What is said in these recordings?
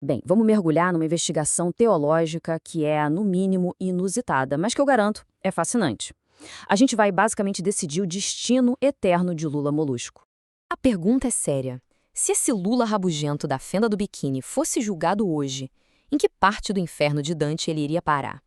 Bem, vamos mergulhar numa investigação teológica que é, no mínimo, inusitada, mas que eu garanto, é fascinante. A gente vai basicamente decidir o destino eterno de Lula Molusco. A pergunta é séria. Se esse Lula rabugento da fenda do biquíni fosse julgado hoje, em que parte do inferno de Dante ele iria parar?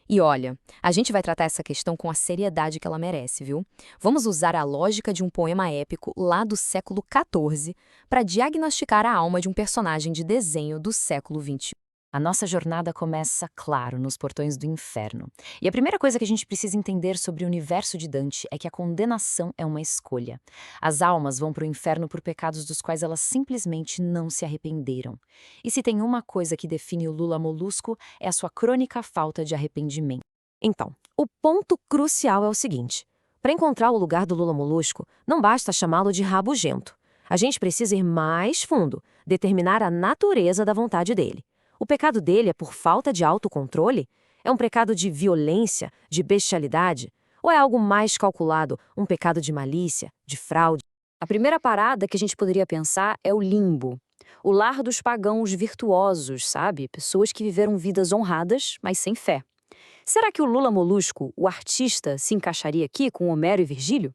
E olha, a gente vai tratar essa questão com a seriedade que ela merece, viu? Vamos usar a lógica de um poema épico lá do século XIV para diagnosticar a alma de um personagem de desenho do século XXI. A nossa jornada começa, claro, nos portões do inferno. E a primeira coisa que a gente precisa entender sobre o universo de Dante é que a condenação é uma escolha. As almas vão para o inferno por pecados dos quais elas simplesmente não se arrependeram. E se tem uma coisa que define o Lula Molusco, é a sua crônica falta de arrependimento. Então, o ponto crucial é o seguinte: para encontrar o lugar do Lula Molusco, não basta chamá-lo de rabugento. A gente precisa ir mais fundo, determinar a natureza da vontade dele. O pecado dele é por falta de autocontrole? É um pecado de violência, de bestialidade? Ou é algo mais calculado, um pecado de malícia, de fraude? A primeira parada que a gente poderia pensar é o limbo. O lar dos pagãos virtuosos, sabe? Pessoas que viveram vidas honradas, mas sem fé. Será que o Lula Molusco, o artista, se encaixaria aqui com Homero e Virgílio?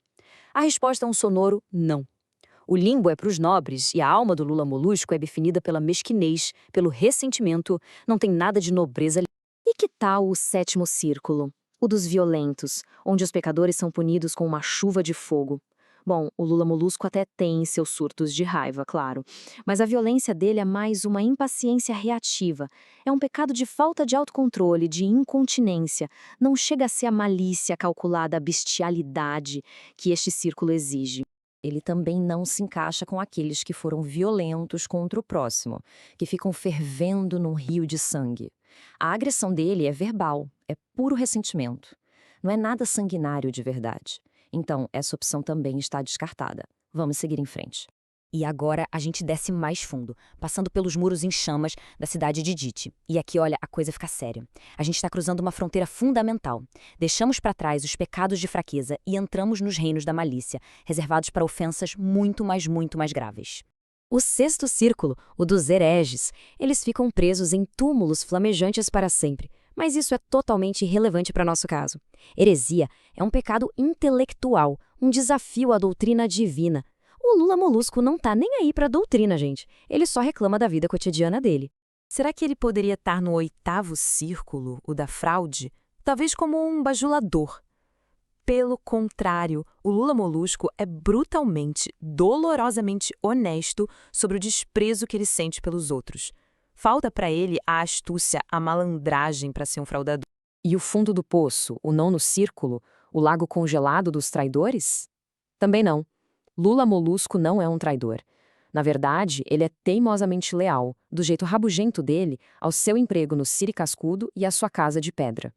A resposta é um sonoro não. O limbo é para os nobres e a alma do Lula Molusco é definida pela mesquinez, pelo ressentimento, não tem nada de nobreza. E que tal o sétimo círculo? O dos violentos, onde os pecadores são punidos com uma chuva de fogo. Bom, o Lula Molusco até tem seus surtos de raiva, claro, mas a violência dele é mais uma impaciência reativa. É um pecado de falta de autocontrole, de incontinência. Não chega a ser a malícia calculada, a bestialidade que este círculo exige. Ele também não se encaixa com aqueles que foram violentos contra o próximo, que ficam fervendo num rio de sangue. A agressão dele é verbal, é puro ressentimento. Não é nada sanguinário de verdade. Então, essa opção também está descartada. Vamos seguir em frente. E agora a gente desce mais fundo, passando pelos muros em chamas da cidade de Dite. E aqui, olha, a coisa fica séria. A gente está cruzando uma fronteira fundamental. Deixamos para trás os pecados de fraqueza e entramos nos reinos da malícia, reservados para ofensas muito mais graves. O sexto círculo, o dos hereges, eles ficam presos em túmulos flamejantes para sempre. Mas isso é totalmente irrelevante para nosso caso. Heresia é um pecado intelectual, um desafio à doutrina divina. O Lula Molusco não tá nem aí pra doutrina, gente. Ele só reclama da vida cotidiana dele. Será que ele poderia estar no oitavo círculo, o da fraude? Talvez como um bajulador. Pelo contrário, o Lula Molusco é brutalmente, dolorosamente honesto sobre o desprezo que ele sente pelos outros. Falta para ele a astúcia, a malandragem para ser um fraudador. E o fundo do poço, o nono círculo, o lago congelado dos traidores? Também não. Lula Molusco não é um traidor. Na verdade, ele é teimosamente leal, do jeito rabugento dele, ao seu emprego no Siri Cascudo e à sua casa de pedra.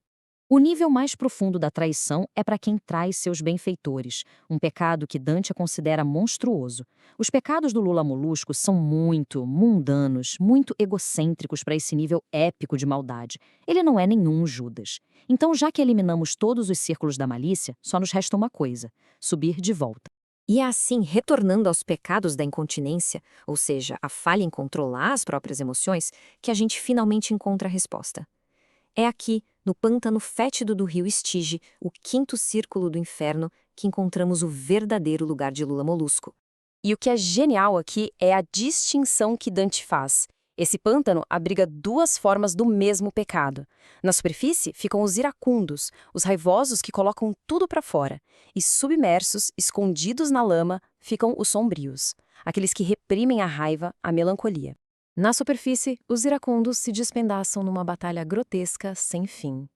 O nível mais profundo da traição é para quem trai seus benfeitores, um pecado que Dante considera monstruoso. Os pecados do Lula Molusco são muito mundanos, muito egocêntricos para esse nível épico de maldade. Ele não é nenhum Judas. Então, já que eliminamos todos os círculos da malícia, só nos resta uma coisa: subir de volta. E é assim, retornando aos pecados da incontinência, ou seja, a falha em controlar as próprias emoções, que a gente finalmente encontra a resposta. É aqui, no pântano fétido do rio Estige, o quinto círculo do inferno, que encontramos o verdadeiro lugar de Lula Molusco. E o que é genial aqui é a distinção que Dante faz. Esse pântano abriga duas formas do mesmo pecado. Na superfície ficam os iracundos, os raivosos que colocam tudo para fora. E submersos, escondidos na lama, ficam os sombrios, aqueles que reprimem a raiva, a melancolia. Na superfície, os iracundos se despedaçam numa batalha grotesca sem fim.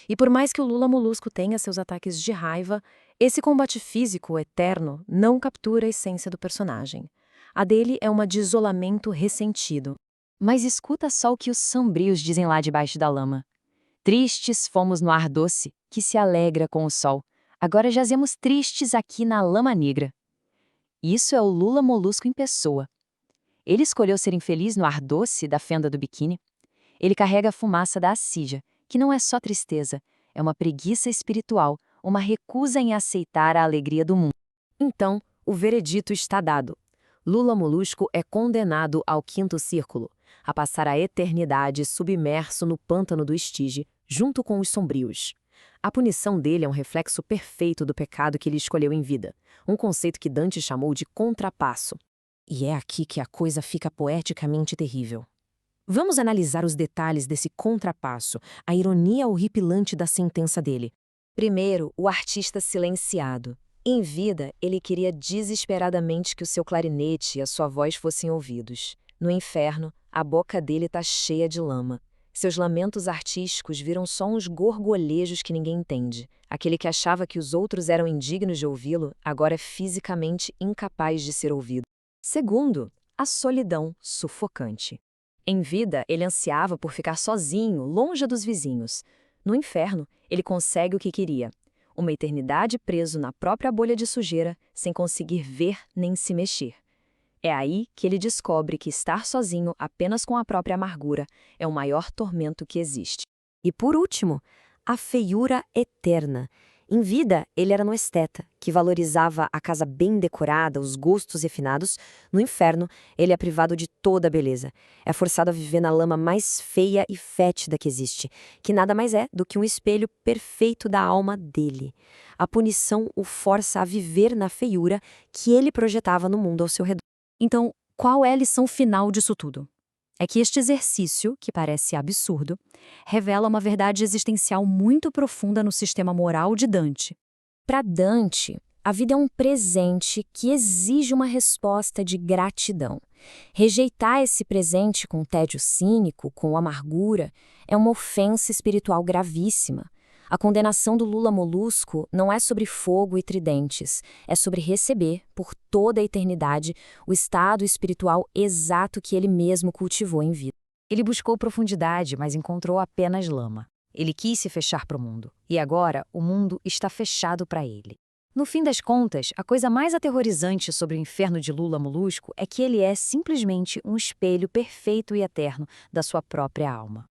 E por mais que o Lula Molusco tenha seus ataques de raiva, esse combate físico eterno não captura a essência do personagem. A dele é uma de isolamento ressentido. Mas escuta só o que os sombrios dizem lá debaixo da lama. Tristes fomos no ar doce, que se alegra com o sol. Agora jazemos tristes aqui na lama negra. Isso é o Lula Molusco em pessoa. Ele escolheu ser infeliz no ar doce da fenda do biquíni. Ele carrega a fumaça da assídia, que não é só tristeza, é uma preguiça espiritual, uma recusa em aceitar a alegria do mundo. Então, o veredito está dado. Lula Molusco é condenado ao quinto círculo. a passar a eternidade submerso no pântano do Estige, junto com os sombrios. A punição dele é um reflexo perfeito do pecado que ele escolheu em vida, um conceito que Dante chamou de contrapasso. E é aqui que a coisa fica poeticamente terrível. Vamos analisar os detalhes desse contrapasso, a ironia horripilante da sentença dele. Primeiro, o artista silenciado. Em vida, ele queria desesperadamente que o seu clarinete e a sua voz fossem ouvidos. No inferno, a boca dele está cheia de lama. Seus lamentos artísticos viram só uns gorgolejos que ninguém entende. Aquele que achava que os outros eram indignos de ouvi-lo, agora é fisicamente incapaz de ser ouvido. Segundo, a solidão sufocante. Em vida, ele ansiava por ficar sozinho, longe dos vizinhos. No inferno, ele consegue o que queria: uma eternidade preso na própria bolha de sujeira, sem conseguir ver nem se mexer. É aí que ele descobre que estar sozinho apenas com a própria amargura é o maior tormento que existe. E por último, a feiura eterna. Em vida, ele era um esteta, que valorizava a casa bem decorada, os gostos refinados. No inferno, ele é privado de toda a beleza. É forçado a viver na lama mais feia e fétida que existe, que nada mais é do que um espelho perfeito da alma dele. A punição o força a viver na feiura que ele projetava no mundo ao seu redor. Então, qual é a lição final disso tudo? É que este exercício, que parece absurdo, revela uma verdade existencial muito profunda no sistema moral de Dante. Para Dante, a vida é um presente que exige uma resposta de gratidão. Rejeitar esse presente com tédio cínico, com amargura, é uma ofensa espiritual gravíssima. A condenação do Lula Molusco não é sobre fogo e tridentes, é sobre receber, por toda a eternidade, o estado espiritual exato que ele mesmo cultivou em vida. Ele buscou profundidade, mas encontrou apenas lama. Ele quis se fechar para o mundo, e agora o mundo está fechado para ele. No fim das contas, a coisa mais aterrorizante sobre o inferno de Lula Molusco é que ele é simplesmente um espelho perfeito e eterno da sua própria alma.